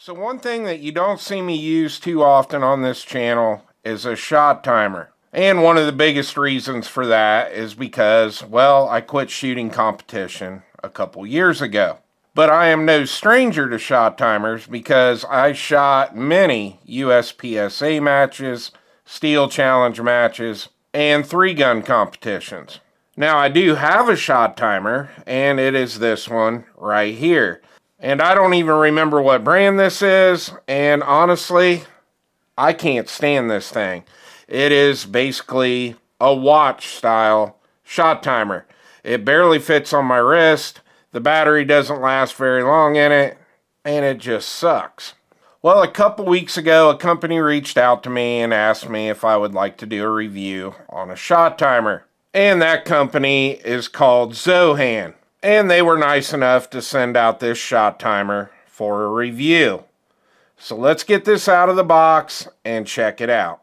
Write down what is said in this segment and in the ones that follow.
So one thing that you don't see me use too often on this channel is a shot timer. And one of the biggest reasons for that is because, well, I quit shooting competition a couple years ago. But I am no stranger to shot timers because I shot many USPSA matches, steel challenge matches, and 3-gun competitions. Now I do have a shot timer, and it is this one right here. And I don't even remember what brand this is, and honestly, I can't stand this thing. It is basically a watch style shot timer. It barely fits on my wrist, the battery doesn't last very long in it, and it just sucks. Well, a couple weeks ago, a company reached out to me and asked me if I would like to do a review on a shot timer. And that company is called Zohan. And they were nice enough to send out this shot timer for a review. So let's get this out of the box and check it out.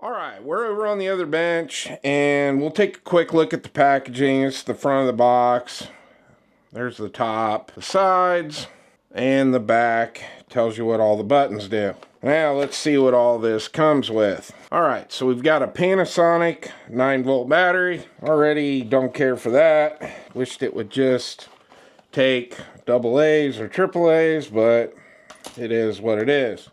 Alright, we're over on the other bench, and we'll take a quick look at the packaging. It's the front of the box. There's the top, the sides, and the back. Tells you what all the buttons do. Now, let's see what all this comes with. Alright, so we've got a Panasonic 9-volt battery. Already don't care for that. Wished it would just take AA's or AAA's, but it is what it is.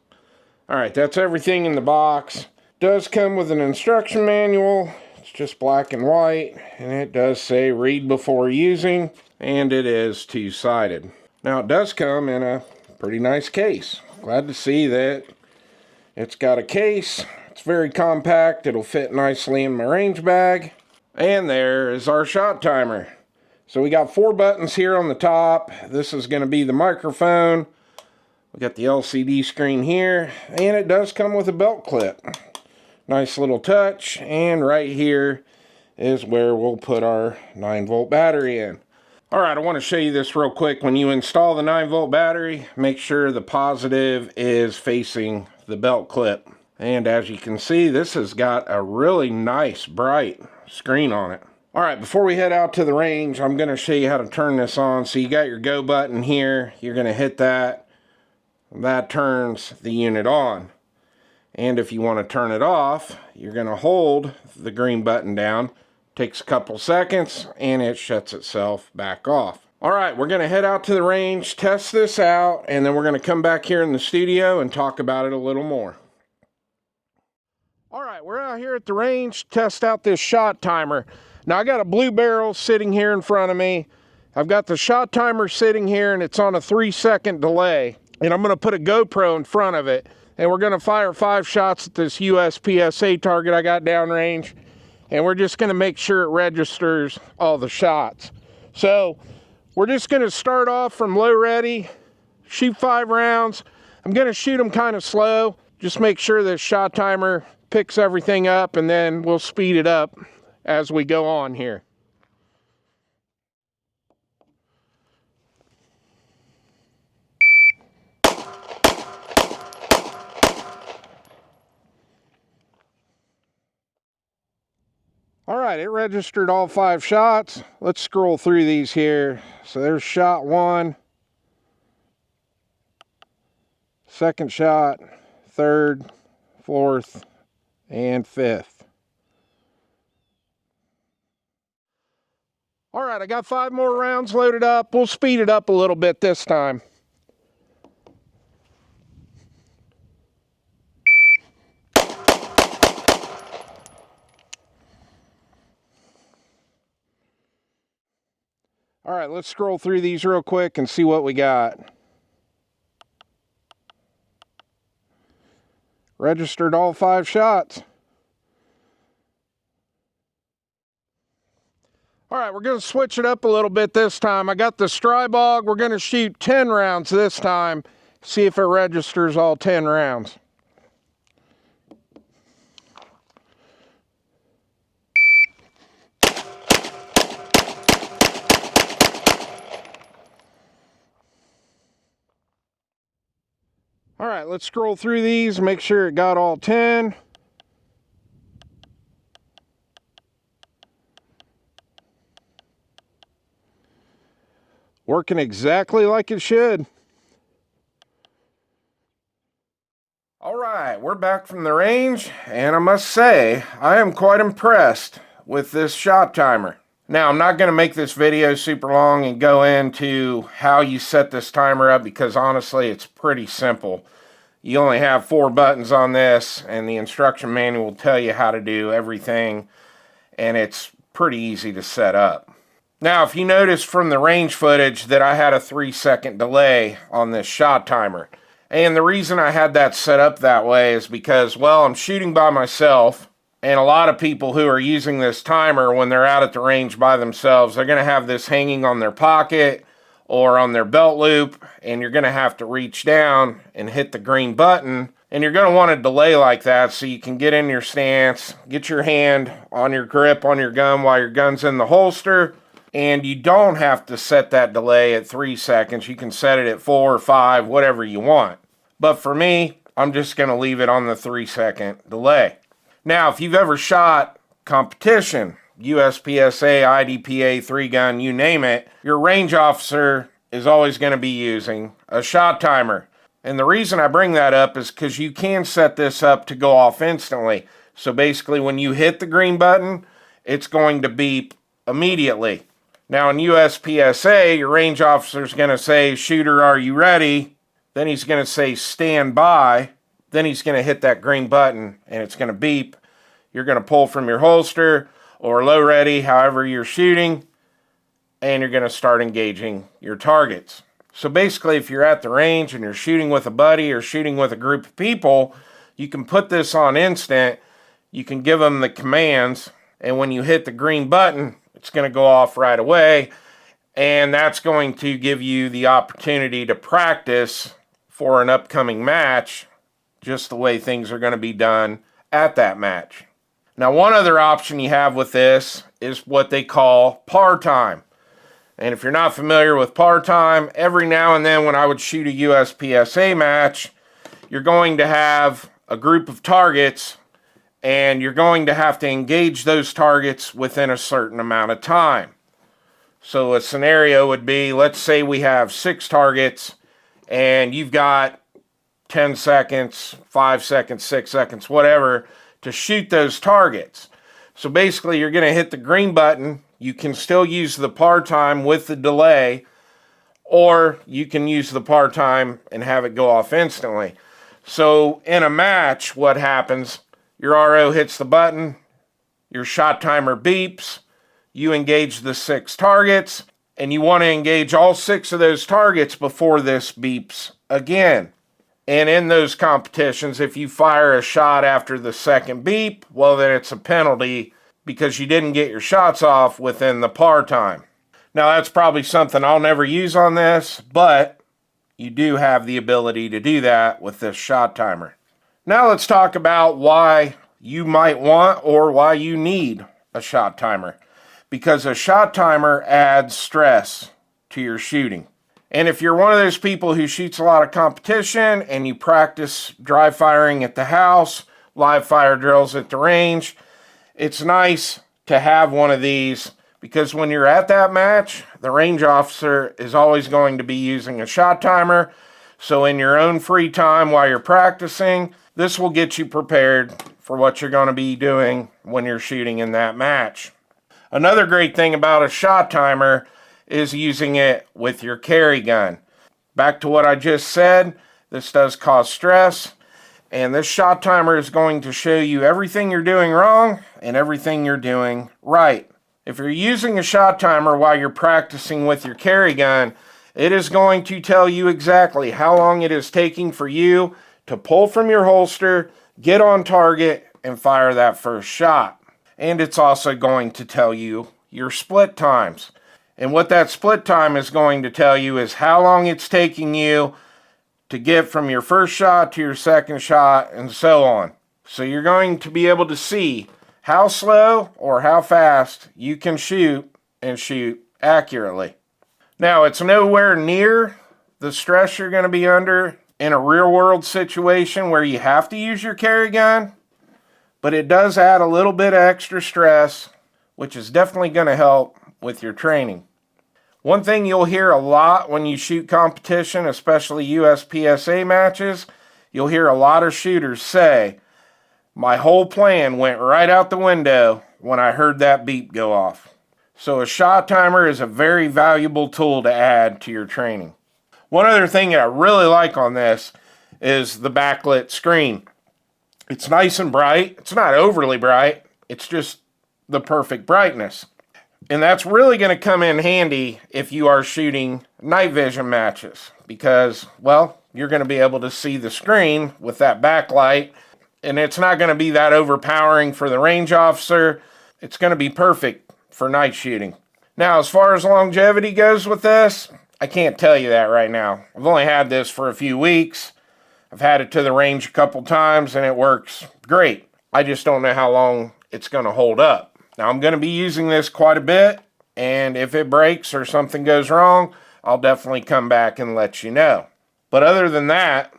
Alright, that's everything in the box. Does come with an instruction manual. It's just black and white, and it does say read before using, and it is two-sided. Now it does come in a pretty nice case. Glad to see that it's got a case. It's very compact. It'll fit nicely in my range bag. And there is our shot timer. So we got 4 buttons here on the top. This is going to be the microphone. We got the LCD screen here, and it does come with a belt clip. Nice little touch, and right here is where we'll put our 9-volt battery in. Alright, I want to show you this real quick. When you install the 9-volt battery, make sure the positive is facing the belt clip. And as you can see, this has got a really nice bright screen on it. Alright, before we head out to the range, I'm going to show you how to turn this on. So you got your go button here. You're going to hit that. That turns the unit on. And if you want to turn it off, you're going to hold the green button down. Takes a couple seconds, and it shuts itself back off. Alright, we're going to head out to the range, test this out, and then we're going to come back here in the studio and talk about it a little more. Alright, we're out here at the range to test out this shot timer. Now, I got a blue barrel sitting here in front of me. I've got the shot timer sitting here, and it's on a 3-second delay. And I'm going to put a GoPro in front of it. And we're going to fire 5 shots at this USPSA target I got downrange. And we're just going to make sure it registers all the shots. So we're just going to start off from low ready, shoot 5 rounds. I'm going to shoot them kind of slow. Just make sure the shot timer picks everything up, and then we'll speed it up as we go on here. Alright, it registered all 5 shots. Let's scroll through these here. So there's shot 1, second shot, 3rd, 4th, and 5th. Alright, I got 5 more rounds loaded up. We'll speed it up a little bit this time. All right, let's scroll through these real quick and see what we got. Registered all 5 shots. All right, we're going to switch it up a little bit this time. I got the Strybog. We're going to shoot 10 rounds this time. See if it registers all 10 rounds. All right, let's scroll through these, make sure it got all 10. Working exactly like it should. All right, we're back from the range, and I must say, I am quite impressed with this shot timer. Now, I'm not going to make this video super long and go into how you set this timer up because honestly, it's pretty simple. You only have 4 buttons on this, and the instruction manual will tell you how to do everything, and it's pretty easy to set up. Now, if you notice from the range footage that I had a 3-second delay on this shot timer. And the reason I had that set up that way is because, well, I'm shooting by myself, and a lot of people who are using this timer when they're out at the range by themselves, they're going to have this hanging on their pocket or on their belt loop, and you're going to have to reach down and hit the green button, and you're going to want a delay like that so you can get in your stance, get your hand on your grip on your gun while your gun's in the holster, and you don't have to set that delay at 3 seconds. You can set it at 4 or 5, whatever you want. But for me, I'm just going to leave it on the 3-second delay. Now, if you've ever shot competition, USPSA, IDPA, 3-gun, you name it, your range officer is always going to be using a shot timer. And the reason I bring that up is because you can set this up to go off instantly. So basically, when you hit the green button, it's going to beep immediately. Now, in USPSA, your range officer is going to say, "Shooter, are you ready?" Then he's going to say, "Stand by." Then he's going to hit that green button, and it's going to beep. You're going to pull from your holster or low ready, however you're shooting, and you're going to start engaging your targets. So basically, if you're at the range and you're shooting with a buddy or shooting with a group of people, you can put this on instant. You can give them the commands, and when you hit the green button, it's going to go off right away, and that's going to give you the opportunity to practice for an upcoming match, just the way things are going to be done at that match. Now, one other option you have with this is what they call par time. And if you're not familiar with par time, every now and then when I would shoot a USPSA match, you're going to have a group of targets, and you're going to have to engage those targets within a certain amount of time. So a scenario would be, let's say we have 6 targets, and you've got 10 seconds, 5 seconds, 6 seconds, whatever, to shoot those targets. So basically, you're going to hit the green button. You can still use the par time with the delay, or you can use the par time and have it go off instantly. So in a match, what happens? Your RO hits the button, your shot timer beeps, you engage the 6 targets, and you want to engage all 6 of those targets before this beeps again. And in those competitions, if you fire a shot after the second beep, well, then it's a penalty because you didn't get your shots off within the par time. Now, that's probably something I'll never use on this, but you do have the ability to do that with this shot timer. Now let's talk about why you might want or why you need a shot timer. Because a shot timer adds stress to your shooting. And if you're one of those people who shoots a lot of competition and you practice dry firing at the house, live fire drills at the range, it's nice to have one of these because when you're at that match, the range officer is always going to be using a shot timer. So in your own free time while you're practicing, this will get you prepared for what you're going to be doing when you're shooting in that match. Another great thing about a shot timer is using it with your carry gun. Back to what I just said, this does cause stress, and this shot timer is going to show you everything you're doing wrong and everything you're doing right. If you're using a shot timer while you're practicing with your carry gun, it is going to tell you exactly how long it is taking for you to pull from your holster, get on target, and fire that first shot. And it's also going to tell you your split times. And what that split time is going to tell you is how long it's taking you to get from your first shot to your second shot, and so on. So you're going to be able to see how slow or how fast you can shoot and shoot accurately. Now, it's nowhere near the stress you're going to be under in a real world situation where you have to use your carry gun, but it does add a little bit of extra stress, which is definitely going to help with your training. One thing you'll hear a lot when you shoot competition, especially USPSA matches, you'll hear a lot of shooters say, "My whole plan went right out the window when I heard that beep go off." So a shot timer is a very valuable tool to add to your training. One other thing that I really like on this is the backlit screen. It's nice and bright. It's not overly bright. It's just the perfect brightness. And that's really going to come in handy if you are shooting night vision matches because, well, you're going to be able to see the screen with that backlight, and it's not going to be that overpowering for the range officer. It's going to be perfect for night shooting. Now, as far as longevity goes with this, I can't tell you that right now. I've only had this for a few weeks. I've had it to the range a couple times, and it works great. I just don't know how long it's going to hold up. Now, I'm going to be using this quite a bit, and if it breaks or something goes wrong, I'll definitely come back and let you know. But other than that,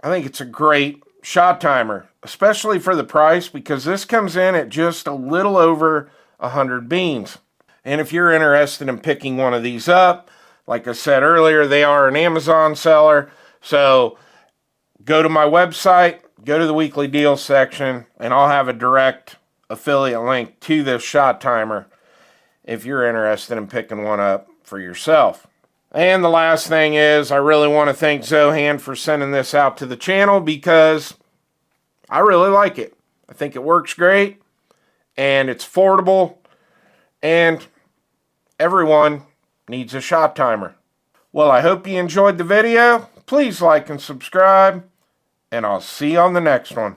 I think it's a great shot timer, especially for the price, because this comes in at just a little over 100 beans. And if you're interested in picking one of these up, like I said earlier, they are an Amazon seller, so go to my website, go to the weekly deals section, and I'll have a direct affiliate link to this shot timer if you're interested in picking one up for yourself. And the last thing is, I really want to thank Zohan for sending this out to the channel because I really like it. I think it works great, and it's affordable, and everyone needs a shot timer. Well, I hope you enjoyed the video. Please like and subscribe, and I'll see you on the next one.